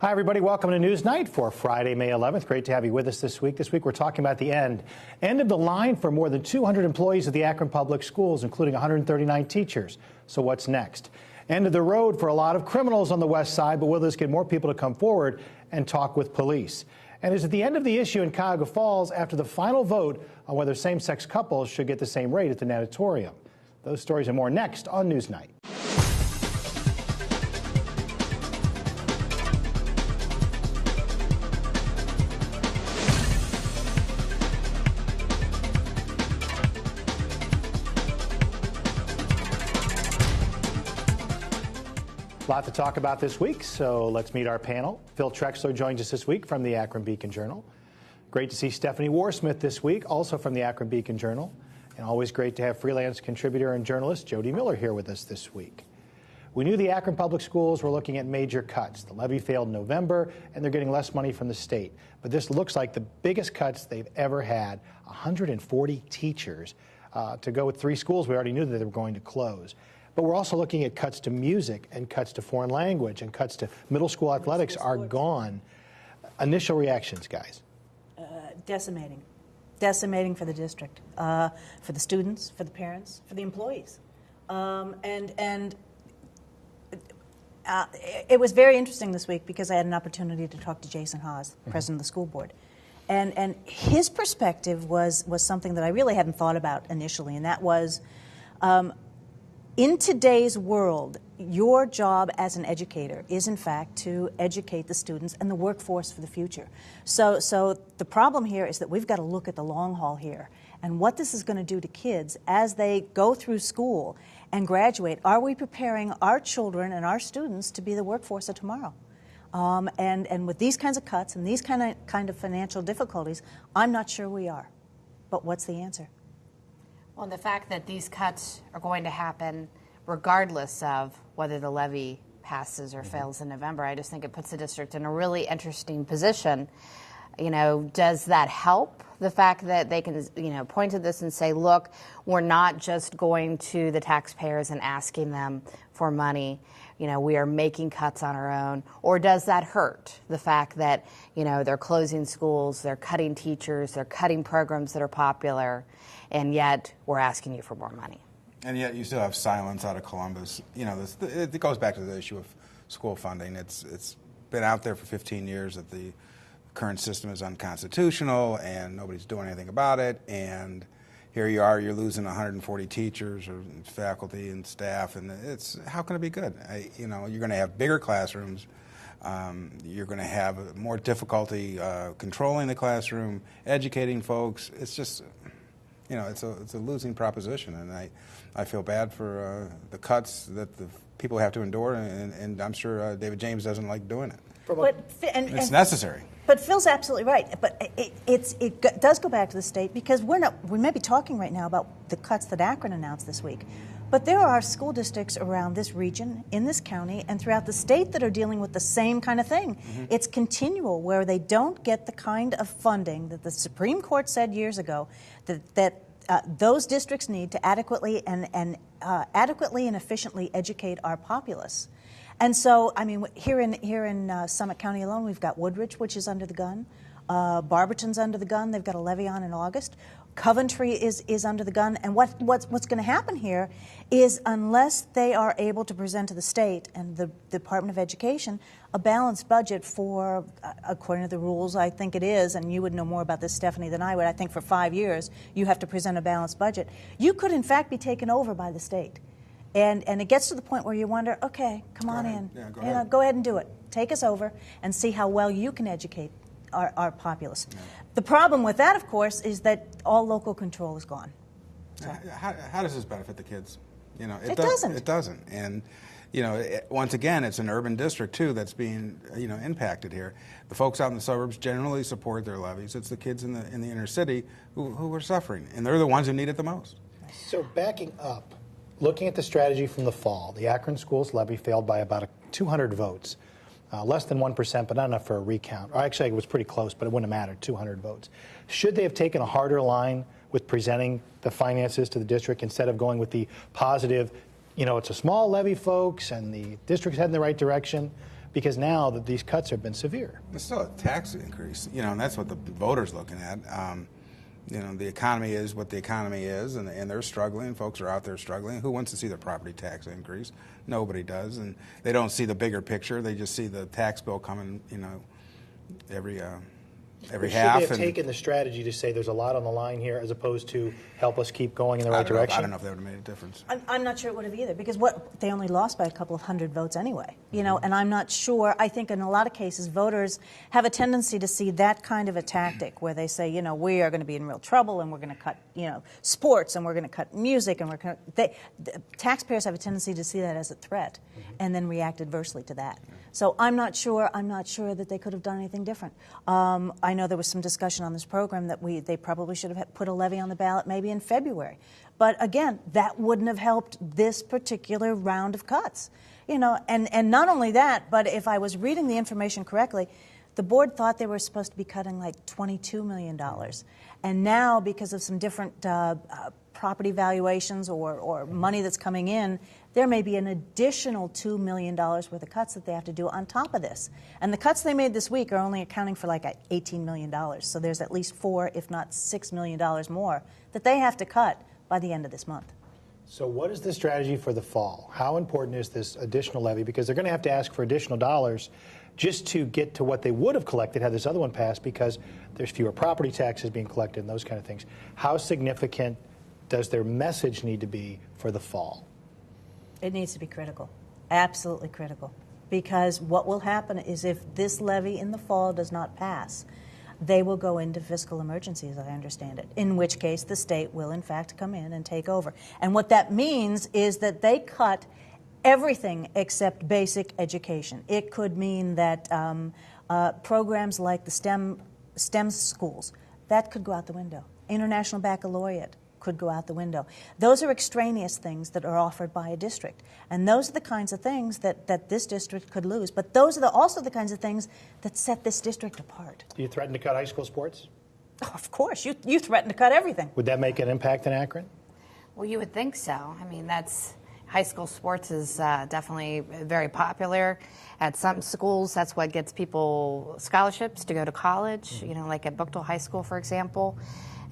Hi, everybody. Welcome to NewsNite for Friday, May 11th. Great to have you with us this week. This week, we're talking about the end of the line for more than 200 employees of the Akron Public Schools, including 139 teachers. So what's next? End of the road for a lot of criminals on the west side, but will this get more people to come forward and talk with police? And is it the end of the issue in Cuyahoga Falls after the final vote on whether same-sex couples should get the same rate at the natatorium? Those stories and more next on NewsNite. A lot to talk about this week, so let's meet our panel. Phil Trexler joins us this week from the Akron Beacon Journal. Great to see Stephanie Warsmith this week, also from the Akron Beacon Journal. And always great to have freelance contributor and journalist Jody Miller here with us this week. We knew the Akron Public Schools were looking at major cuts. The levy failed in November, and they're getting less money from the state. But this looks like the biggest cuts they've ever had, 140 teachers to go with 3 schools we already knew that they were going to close. But we're also looking at cuts to music and cuts to foreign language and cuts to middle school athletics are gone. Initial reactions, guys? Decimating. Decimating for the district, for the students, for the parents, for the employees. It was very interesting this week because I had an opportunity to talk to Jason Haas, president of the school board. And his perspective was something that I really hadn't thought about initially, and that was, in today's world, your job as an educator is, in fact, to educate the students and the workforce for the future. So the problem here is that we've got to look at the long haul here and what this is going to do to kids as they go through school and graduate. Are we preparing our children and our students to be the workforce of tomorrow? And with these kinds of cuts and these kind of financial difficulties, I'm not sure we are. But what's the answer? Well, the fact that these cuts are going to happen regardless of whether the levy passes or fails in November, I just think it puts the district in a really interesting position. You know, does that help the fact that they can, point to this and say, look, we're not just going to the taxpayers and asking them for money. We are making cuts on our own. Or does that hurt the fact that, they're closing schools, they're cutting teachers, they're cutting programs that are popular, and yet we're asking you for more money? And yet you still have silence out of Columbus. It goes back to the issue of school funding. It's been out there for 15 years that the current system is unconstitutional and nobody's doing anything about it. And here you are, you're losing 140 teachers or faculty and staff, and how can it be good? You're going to have bigger classrooms. You're going to have more difficulty controlling the classroom, educating folks. It's just, it's a losing proposition, and I feel bad for the cuts that the people have to endure, and I'm sure David James doesn't like doing it. It's necessary. But Phil's absolutely right. But it does go back to the state because we may be talking right now about the cuts that Akron announced this week. But there are school districts around this region, in this county, and throughout the state that are dealing with the same kind of thing. Mm-hmm. It's continual, where they don't get the kind of funding that the Supreme Court said years ago that those districts need to adequately and efficiently educate our populace. And so, here in Summit County alone, we've got Woodridge, which is under the gun. Barberton's under the gun. They've got a levy on in August. Coventry is under the gun. And what's going to happen here is, unless they are able to present to the state and the Department of Education a balanced budget for, according to the rules, I think it is, and you would know more about this, Stephanie, than I would. I think for 5 years you have to present a balanced budget. You could, in fact, be taken over by the state. And it gets to the point where you wonder, okay, come on in. Yeah, go ahead and do it. Take us over and see how well you can educate our populace. Yeah. The problem with that, of course, is that all local control is gone. So. How does this benefit the kids? It doesn't. It doesn't. And, once again, it's an urban district, too, that's being, impacted here. The folks out in the suburbs generally support their levies. It's the kids in the inner city who are suffering, and they're the ones who need it the most. So backing up, looking at the strategy from the fall, the Akron schools levy failed by about 200 votes. Less than 1%, but not enough for a recount. Or actually, it was pretty close, but it wouldn't have mattered, 200 votes. Should they have taken a harder line with presenting the finances to the district instead of going with the positive, it's a small levy, folks, and the district's heading in the right direction? because now that these cuts have been severe. It's still a tax increase, and that's what the voters looking at. The economy is what the economy is, and they're struggling. Folks are out there struggling. Who wants to see their property tax increase? Nobody does, and they don't see the bigger picture. They just see the tax bill coming, every half. Should they have taken the strategy to say there's a lot on the line here, as opposed to help us keep going in the right direction? I don't know if that would have made a difference. I'm not sure it would have either, because they only lost by a couple of hundred votes anyway. And I'm not sure. I think in a lot of cases, voters have a tendency to see that kind of a tactic where they say, we are going to be in real trouble, and we're going to cut, sports, and we're going to cut music, and taxpayers have a tendency to see that as a threat, and then react adversely to that. So I'm not sure that they could have done anything different. I know there was some discussion on this program that they probably should have put a levy on the ballot maybe in February. But again, that wouldn't have helped this particular round of cuts. And not only that, but if I was reading the information correctly, the board thought they were supposed to be cutting like $22 million. And now, because of some different property valuations or money that's coming in, there may be an additional $2 million worth of cuts that they have to do on top of this. And the cuts they made this week are only accounting for like $18 million. So there's at least $4, if not $6 million more that they have to cut by the end of this month. So what is the strategy for the fall? How important is this additional levy? Because they're going to have to ask for additional dollars just to get to what they would have collected had this other one passed, because there's fewer property taxes being collected and those kind of things. How significant does their message need to be for the fall? It needs to be critical, absolutely critical, because what will happen is if this levy in the fall does not pass, they will go into fiscal emergency, as I understand it, in which case the state will, in fact, come in and take over. And what that means is that they cut everything except basic education. It could mean that programs like the STEM schools, that could go out the window. International Baccalaureate could go out the window. Those are extraneous things that are offered by a district. And those are the kinds of things that this district could lose. But those are also the kinds of things that set this district apart. Do you threaten to cut high school sports? Oh, of course. You threaten to cut everything. Would that make an impact in Akron? Well, you would think so. I mean, high school sports is definitely very popular. At some schools, that's what gets people scholarships to go to college, like at Buchtel High School, for example.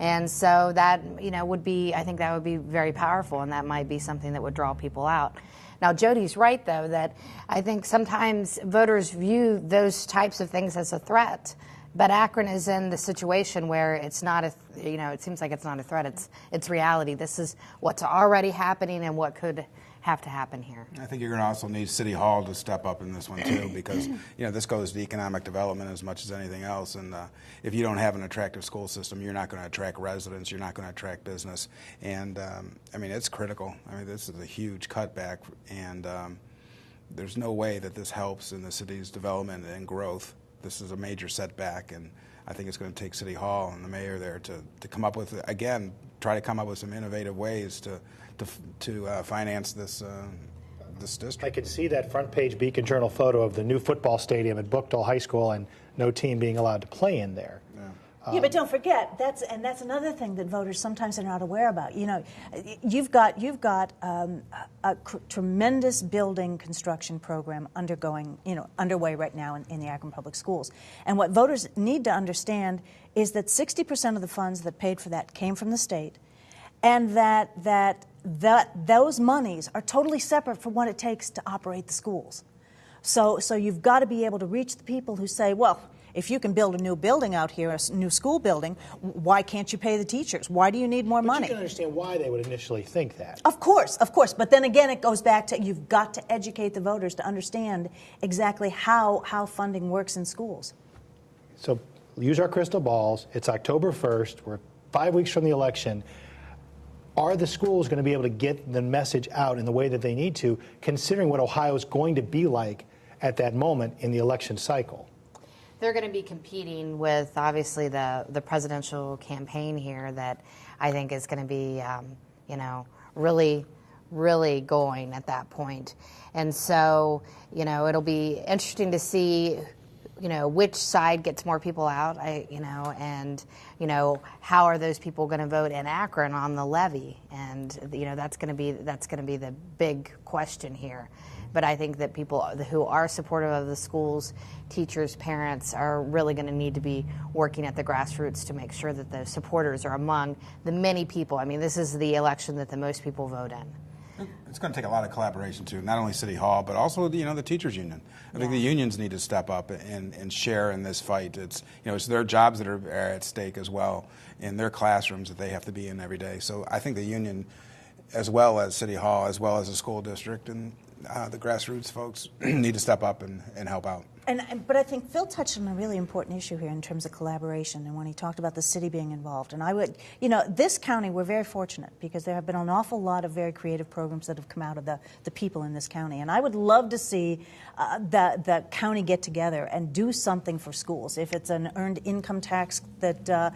And so that, I think that would be very powerful, and that might be something that would draw people out. Now, Jody's right, though, that I think sometimes voters view those types of things as a threat. But Akron is in the situation where it's not it seems like it's not a threat. It's reality. This is what's already happening and what could have to happen here. I think you're going to also need City Hall to step up in this one too, because this goes to economic development as much as anything else. And if you don't have an attractive school system, you're not going to attract residents. You're not going to attract business. And it's critical. This is a huge cutback, and there's no way that this helps in the city's development and growth. This is a major setback, and I think it's going to take City Hall and the mayor there to come up with, again, try to come up with some innovative ways to finance this district. I could see that front page Beacon Journal photo of the new football stadium at Buchtel High School and no team being allowed to play in there. Yeah, but don't forget that's another thing that voters sometimes are not aware about. You've got a tremendous building construction program underway right now in the Akron Public Schools, and what voters need to understand is that 60% of the funds that paid for that came from the state, and that those monies are totally separate from what it takes to operate the schools. So you've got to be able to reach the people who say, well, if you can build a new building out here, a new school building, why can't you pay the teachers? Why do you need more money? You can understand why they would initially think that. Of course. But then again, it goes back to you've got to educate the voters to understand exactly how funding works in schools. So use our crystal balls. It's October 1st. We're 5 weeks from the election. Are the schools going to be able to get the message out in the way that they need to, considering what Ohio is going to be like at that moment in the election cycle? They're going to be competing with, obviously, the presidential campaign here that I think is going to be, really, really going at that point. And so, it'll be interesting to see, which side gets more people out, and how are those people going to vote in Akron on the levy? And that's going to be the big question here, But I think that people who are supportive of the schools, teachers, parents, are really going to need to be working at the grassroots to make sure that the supporters are among the many people. I mean, this is the election that the most people vote in. It's going to take a lot of collaboration too, not only City Hall, but also the teachers union. I think the unions need to step up and share in this fight. It's it's their jobs that are at stake as well in their classrooms that they have to be in every day. So I think the union, as well as City Hall, as well as the school district and the grassroots folks need to step up and help out. But I think Phil touched on a really important issue here in terms of collaboration, and when he talked about the city being involved. And I would, this county, we're very fortunate because there have been an awful lot of very creative programs that have come out of the people in this county. And I would love to see the county get together and do something for schools. If it's an earned income tax that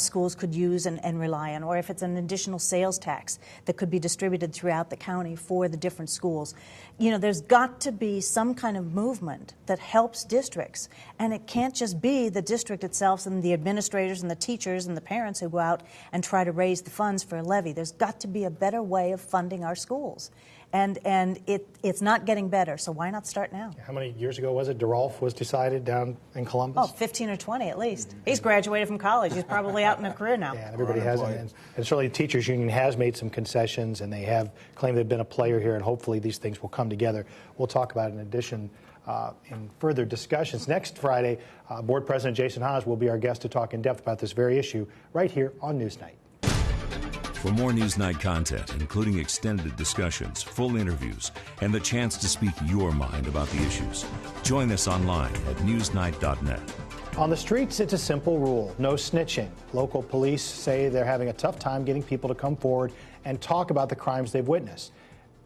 schools could use and rely on, or if it's an additional sales tax that could be distributed throughout the county for the different schools. There's got to be some kind of movement that helps districts, and it can't just be the district itself and the administrators and the teachers and the parents who go out and try to raise the funds for a levy. There's got to be a better way of funding our schools, and it's not getting better, so why not start now? How many years ago was it DeRolf was decided down in Columbus? 15 or 20 at least. He's graduated from college. He's probably out in a career now. Yeah, and everybody has it. And certainly the teachers union has made some concessions, and they have claimed they've been a player here, and hopefully these things will come together. We'll talk about it in addition in further discussions. Next Friday, Board President Jason Haas will be our guest to talk in depth about this very issue right here on NewsNite. For more NewsNite content, including extended discussions, full interviews, and the chance to speak your mind about the issues, join us online at newsnight.net. On the streets, it's a simple rule: no snitching. Local police say they're having a tough time getting people to come forward and talk about the crimes they've witnessed,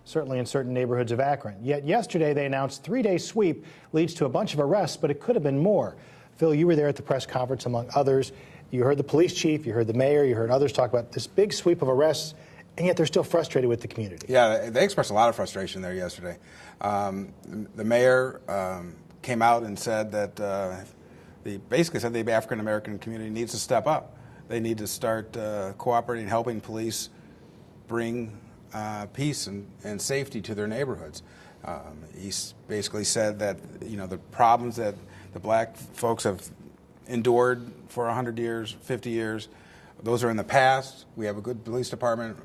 certainly in certain neighborhoods of Akron. Yet yesterday they announced 3-day sweep leads to a bunch of arrests, but it could have been more. Phil, you were there at the press conference, among others. You heard the police chief, you heard the mayor, you heard others talk about this big sweep of arrests, and yet they're still frustrated with the community. Yeah, they expressed a lot of frustration there yesterday. The mayor came out and said that basically said the African American community needs to step up. They need to start cooperating, helping police bring peace and safety to their neighborhoods. He basically said that the problems that the black folks have endured for 100 years, 50 years, those are in the past. We have a good police department.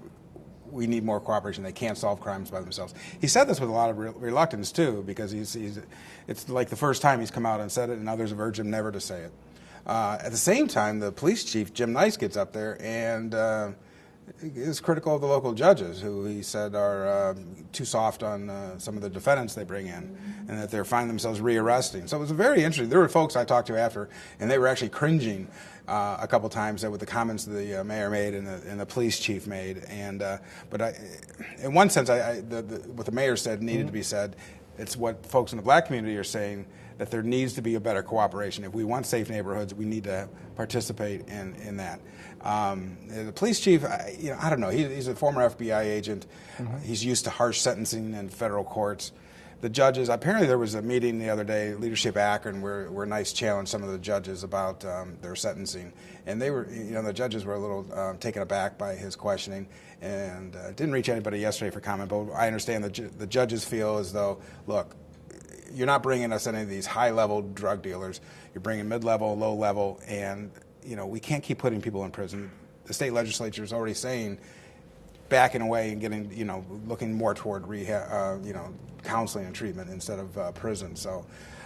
We need more cooperation. They can't solve crimes by themselves. He said this with a lot of reluctance too, because it's like the first time he's come out and said it, and others have urged him never to say it. At the same time, the police chief, Jim Nice, gets up there and is critical of the local judges, who he said are too soft on some of the defendants they bring in, and that they're finding themselves rearresting. So it was very interesting. There were folks I talked to after, and they were actually cringing a couple times with the comments the mayor made and the police chief made. But in one sense, what the mayor said needed to be said. It's what folks in the black community are saying, that there needs to be a better cooperation. If we want safe neighborhoods, we need to participate in that. The police chief, I don't know. He's a former FBI agent. He's used to harsh sentencing in federal courts. The judges, apparently there was a meeting the other day, Leadership Akron, where Nice challenged some of the judges about their sentencing. And they were, the judges were a little taken aback by his questioning, and didn't reach anybody yesterday for comment. But I understand the judges feel as though, look, you're not bringing us any of these high-level drug dealers. You're bringing mid-level, low-level, and we can't keep putting people in prison. The state legislature is already saying backing away and getting, looking more toward rehab, counseling and treatment instead of prison. So,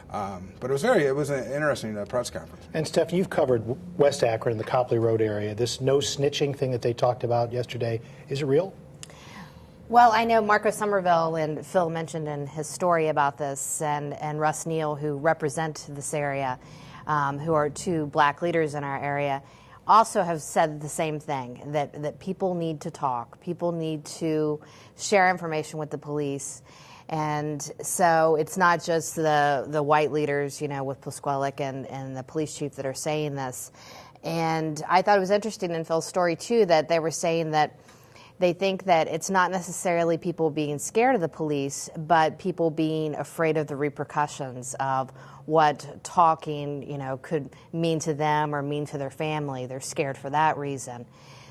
but it was an interesting press conference. And Stephanie, you've covered West Akron and the Copley Road area. This no snitching thing that they talked about yesterday, is it real? Well, I know Marco Somerville and Phil mentioned in his story about this, and Russ Neal, who represent this area, who are two black leaders in our area, also have said the same thing, that people need to talk. People need to share information with the police. And so it's not just the white leaders, with Plisquelic and the police chief that are saying this. And I thought it was interesting in Phil's story, too, that they were saying that they think that it's not necessarily people being scared of the police, but people being afraid of the repercussions of what talking, could mean to them or mean to their family. They're scared for that reason.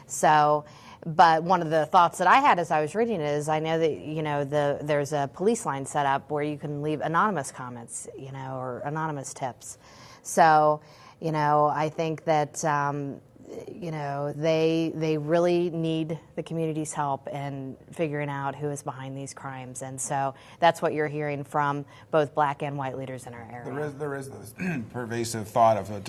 So, But one of the thoughts that I had as I was reading it is I know that, there's a police line set up where you can leave anonymous comments, or anonymous tips. So, I think that, they really need the community's help in figuring out who is behind these crimes. And so that's what you're hearing from both black and white leaders in our area. There is this pervasive thought of a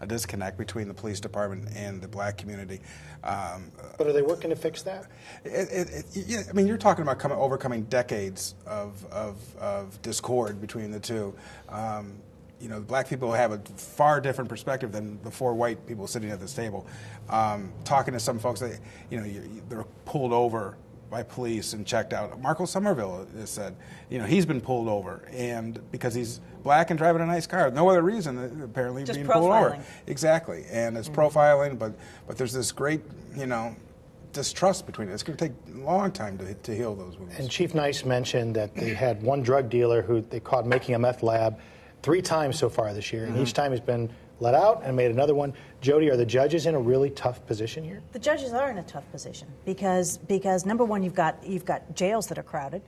disconnect between the police department and the black community. But are they working to fix that? You're talking about overcoming decades of discord between the two. Black people have a far different perspective than the four white people sitting at this table. Talking to some folks, they're pulled over by police and checked out. Marco Somerville has said, he's been pulled over, and because he's black and driving a nice car, no other reason apparently just being profiling. Pulled over. Exactly, and it's profiling, but there's this great, distrust between it. It's going to take a long time to heal those wounds. And Chief Nice mentioned that they had one drug dealer who they caught making a meth lab 3 times so far this year, and each time he's been let out and made another one. Jody, are the judges in a really tough position here? The judges are in a tough position because number one, you've got jails that are crowded,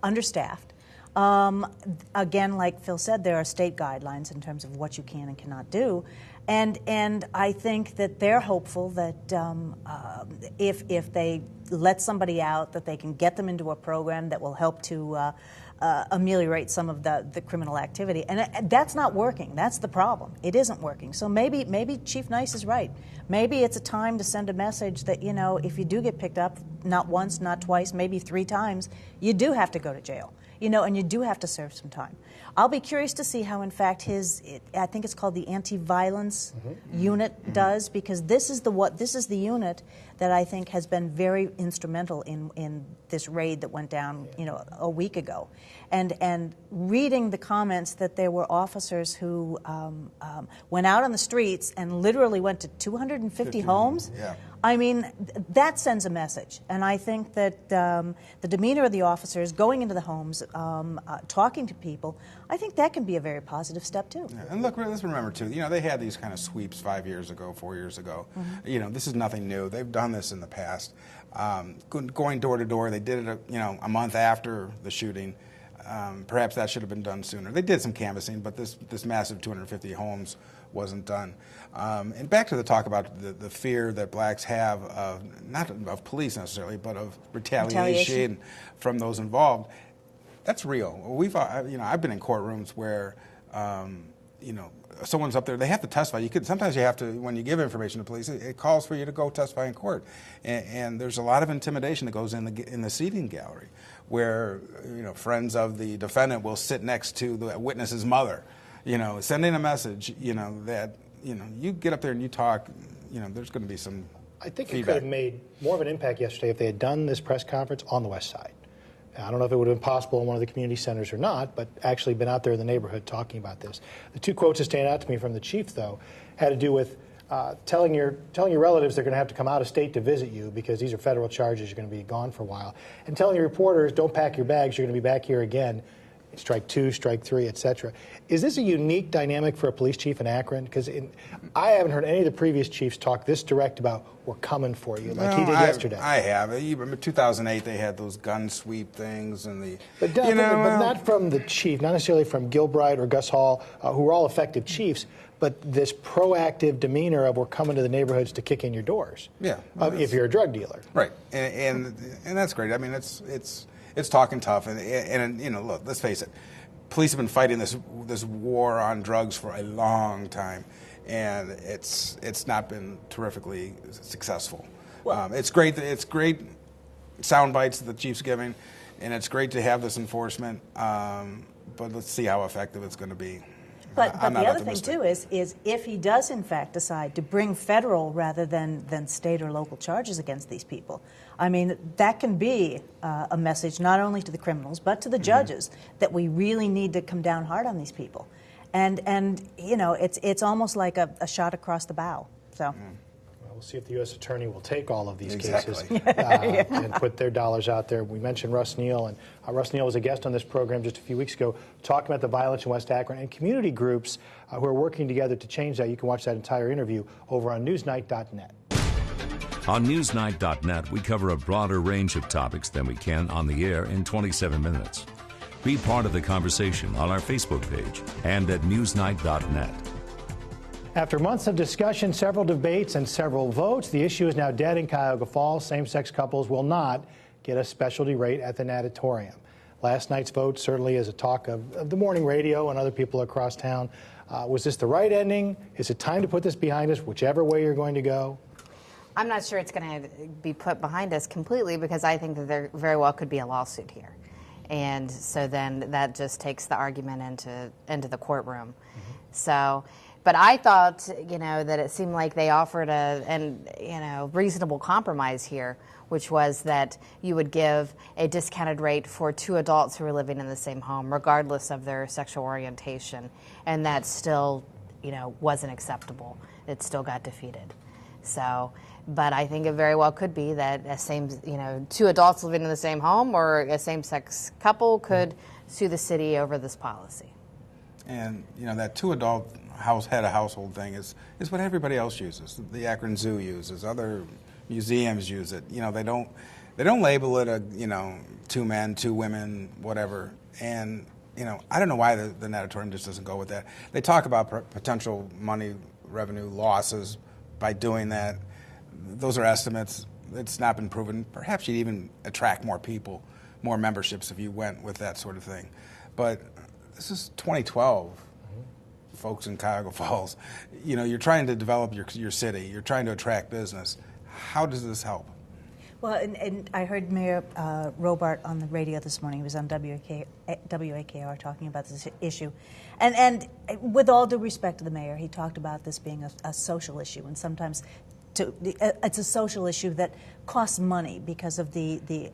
understaffed. Again, like Phil said, there are state guidelines in terms of what you can and cannot do, and I think that they're hopeful that if they let somebody out, that they can get them into a program that will help to ameliorate some of the criminal activity. And that's not working. That's the problem. It isn't working. So maybe Chief Nice is right. Maybe it's a time to send a message that, if you do get picked up, not once, not twice, maybe 3 times, you do have to go to jail, and you do have to serve some time. I'll be curious to see how, in fact, I think it's called the anti-violence unit does, because this is the unit that I think has been very instrumental in this raid that went down, a week ago. And reading the comments that there were officers who went out on the streets and literally went to 250 homes. Yeah. I mean, that sends a message. And I think that the demeanor of the officers going into the homes, talking to people, I think that can be a very positive step, too. Yeah. And look, let's remember, too, they had these kind of sweeps 5 years ago, 4 years ago. This is nothing new. They've done this in the past. Going door to door, they did it, a month after the shooting. Perhaps that should have been done sooner. They did some canvassing, but this massive 250 homes wasn't done. And back to the talk about the fear that blacks have of, not of police necessarily, but of retaliation from those involved. That's real. I've been in courtrooms where, someone's up there, they have to testify. Sometimes you have to, when you give information to police, it calls for you to go testify in court. And there's a lot of intimidation that goes in the seating gallery, where friends of the defendant will sit next to the witness's mother, sending a message, that you get up there and you talk, there's going to be some I think feedback. It could have made more of an impact yesterday if they had done this press conference on the west side. I don't know if it would have been possible in one of the community centers or not, but actually been out there in the neighborhood talking about this. The 2 quotes that stand out to me from the chief, though, had to do with telling your relatives they're going to have to come out of state to visit you because these are federal charges, you're going to be gone for a while, and telling your reporters, don't pack your bags, you're going to be back here again. Strike 2, strike 3, etc. Is this a unique dynamic for a police chief in Akron? Because I haven't heard any of the previous chiefs talk this direct about we're coming for you, like he did yesterday. I have. Even in 2008, they had those gun sweep things and but not from the chief, not necessarily from Gilbride or Gus Hall, who are all effective chiefs, but this proactive demeanor of we're coming to the neighborhoods to kick in your doors. Yeah, if you're a drug dealer. Right, and that's great. I mean, it's talking tough, and look, let's face it, police have been fighting this war on drugs for a long time, and it's not been terrifically successful. Well, it's great sound bites that the chief's giving, and it's great to have this enforcement, but let's see how effective it's going to be. But the other thing, too, is if he does, in fact, decide to bring federal rather than state or local charges against these people, I mean, that can be a message not only to the criminals but to the judges that we really need to come down hard on these people. And it's almost like a shot across the bow. So. We'll see if the U.S. Attorney will take all of these cases and put their dollars out there. We mentioned Russ Neal, and Russ Neal was a guest on this program just a few weeks ago talking about the violence in West Akron and community groups who are working together to change that. You can watch that entire interview over on NewsNite.net. On NewsNight.net, we cover a broader range of topics than we can on the air in 27 minutes. Be part of the conversation on our Facebook page and at NewsNight.net. After months of discussion, several debates, and several votes, the issue is now dead in Cuyahoga Falls. Same-sex couples will not get a specialty rate at the natatorium. Last night's vote certainly is a talk of the morning radio and other people across town. Was this the right ending? Is it time to put this behind us, whichever way you're going to go? I'm not sure it's going to be put behind us completely, because I think that there very well could be a lawsuit here. And so then that just takes the argument into the courtroom. Mm-hmm. So, but I thought, that it seemed like they offered a reasonable compromise here, which was that you would give a discounted rate for two adults who are living in the same home, regardless of their sexual orientation. And that still, wasn't acceptable. It still got defeated. So, but I think it very well could be that two adults living in the same home or a same-sex couple could sue the city over this policy. And, that two-adult head of household thing is what everybody else uses. The Akron Zoo uses, other museums use it. They don't label it a, two men, two women, whatever. And, I don't know why the natatorium just doesn't go with that. They talk about potential money revenue losses by doing that. Those are estimates. It's not been proven. Perhaps you'd even attract more people, more memberships if you went with that sort of thing. But this is 2012, folks in Cuyahoga Falls. You're trying to develop your city. You're trying to attract business. How does this help? Well, and I heard Mayor Robart on the radio this morning. He was on WAKR talking about this issue. And with all due respect to the mayor, he talked about this being a social issue, and sometimes it's a social issue that costs money because of the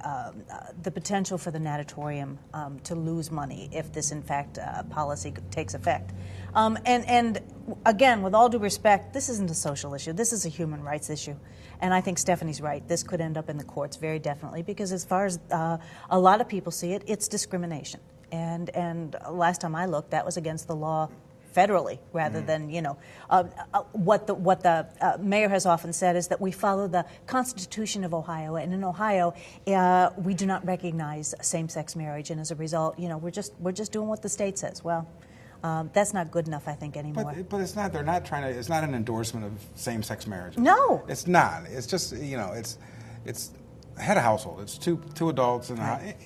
potential for the natatorium to lose money if this, in fact, policy takes effect. And again, with all due respect, this isn't a social issue. This is a human rights issue. And I think Stephanie's right. This could end up in the courts very definitely, because as far as a lot of people see it, it's discrimination. And last time I looked, that was against the law federally, rather than, what the mayor has often said is that we follow the Constitution of Ohio, and in Ohio, we do not recognize same-sex marriage, and as a result, we're just doing what the state says. Well, that's not good enough, I think, anymore. But it's not. They're not trying to. It's not an endorsement of same-sex marriage. No, it's not. It's just it's head of household. It's two adults and. Right.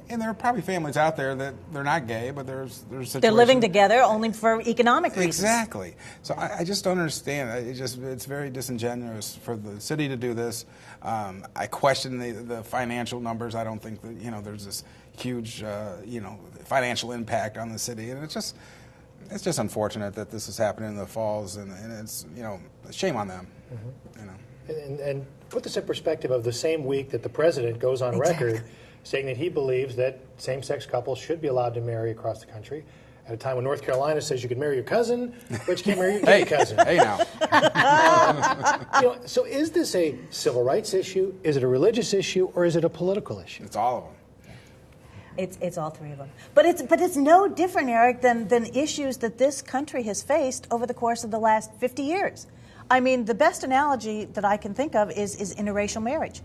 And there are probably families out there that they're not gay, but there's situations. They're living together only for economic reasons. Exactly. So I just don't understand. It's very disingenuous for the city to do this. I question the financial numbers. I don't think that there's this huge financial impact on the city, and it's just unfortunate that this is happening in the falls, and it's shame on them. Mm-hmm. And put this in perspective of the same week that the president goes on record saying that he believes that same-sex couples should be allowed to marry across the country, at a time when North Carolina says you can marry your cousin, but you can't marry your gay cousin. Hey now. So is this a civil rights issue? Is it a religious issue? Or is it a political issue? It's all of them. It's all three of them. But it's no different, Eric, than issues that this country has faced over the course of the last 50 years. I mean, the best analogy that I can think of is interracial marriage.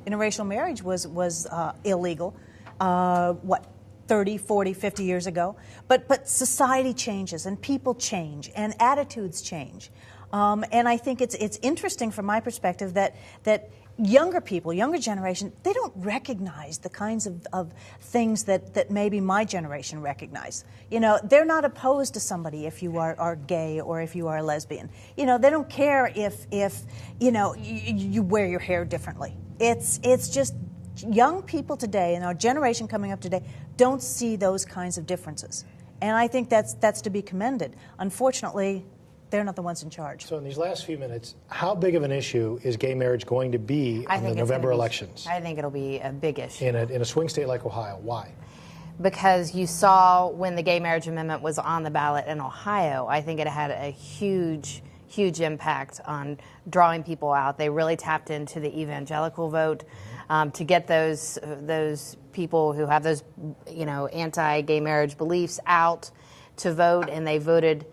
Interracial marriage was illegal, 30, 40, 50 years ago. But society changes, and people change, and attitudes change. And I think it's interesting from my perspective that younger people, younger generation, they don't recognize the kinds of things that maybe my generation recognize. They're not opposed to somebody if you are gay or if you are a lesbian. They don't care if you wear your hair differently. It's just young people today, and our generation coming up today, don't see those kinds of differences. And I think that's to be commended. Unfortunately, they're not the ones in charge. So in these last few minutes, how big of an issue is gay marriage going to be in the November elections? I think it'll be a big issue. In a swing state like Ohio. Why? Because you saw when the gay marriage amendment was on the ballot in Ohio, I think it had a huge impact on drawing people out. They really tapped into the evangelical vote to get those people who have those anti-gay marriage beliefs out to vote, and they voted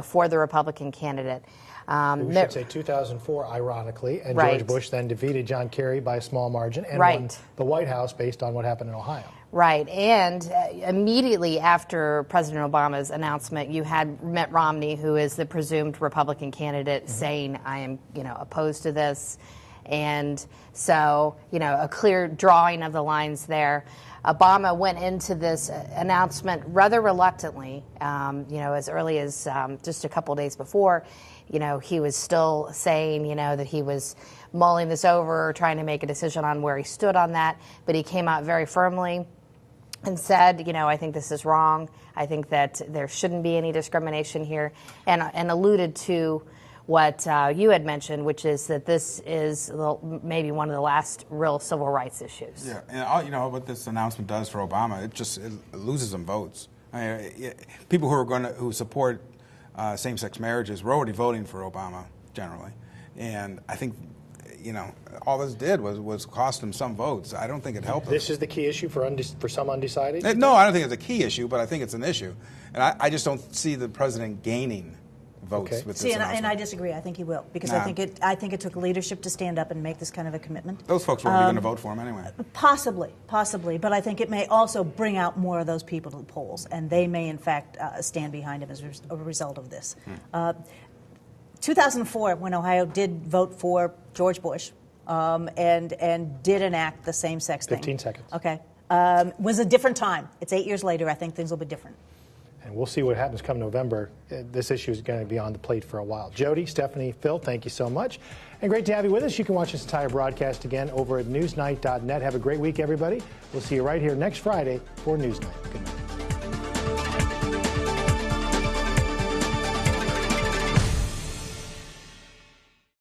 for the Republican candidate. We should say 2004, ironically, and Right. George Bush then defeated John Kerry by a small margin and Right. won the White House based on what happened in Ohio. Right, and immediately after President Obama's announcement, you had Mitt Romney, who is the presumed Republican candidate, saying, "I am, opposed to this," and so, a clear drawing of the lines there. Obama went into this announcement rather reluctantly, as early as just a couple days before. He was still saying, that he was mulling this over, trying to make a decision on where he stood on that, but he came out very firmly and said, I think this is wrong. I think that there shouldn't be any discrimination here, and alluded to what you had mentioned, which is that this is maybe one of the last real civil rights issues. Yeah, and what this announcement does for Obama, it loses some votes. People who support same-sex marriages were already voting for Obama generally, and I think all this did was cost him some votes. I don't think it helped. This is the key issue for some undecided? No, I don't think it's a key issue, but I think it's an issue, and I just don't see the president gaining votes with this announcement. And I disagree. I think he will, because I think it took leadership to stand up and make this kind of a commitment. Those folks weren't going to vote for him anyway. Possibly, but I think it may also bring out more of those people to the polls, and they may in fact stand behind him as a result of this. 2004, when Ohio did vote for George Bush and did enact the same-sex thing. 15 seconds. Okay. Was a different time. It's 8 years later. I think things will be different. And we'll see what happens come November. This issue is going to be on the plate for a while. Jody, Stephanie, Phil, thank you so much. And great to have you with us. You can watch this entire broadcast again over at newsnight.net. Have a great week, everybody. We'll see you right here next Friday for Newsnight. Good night.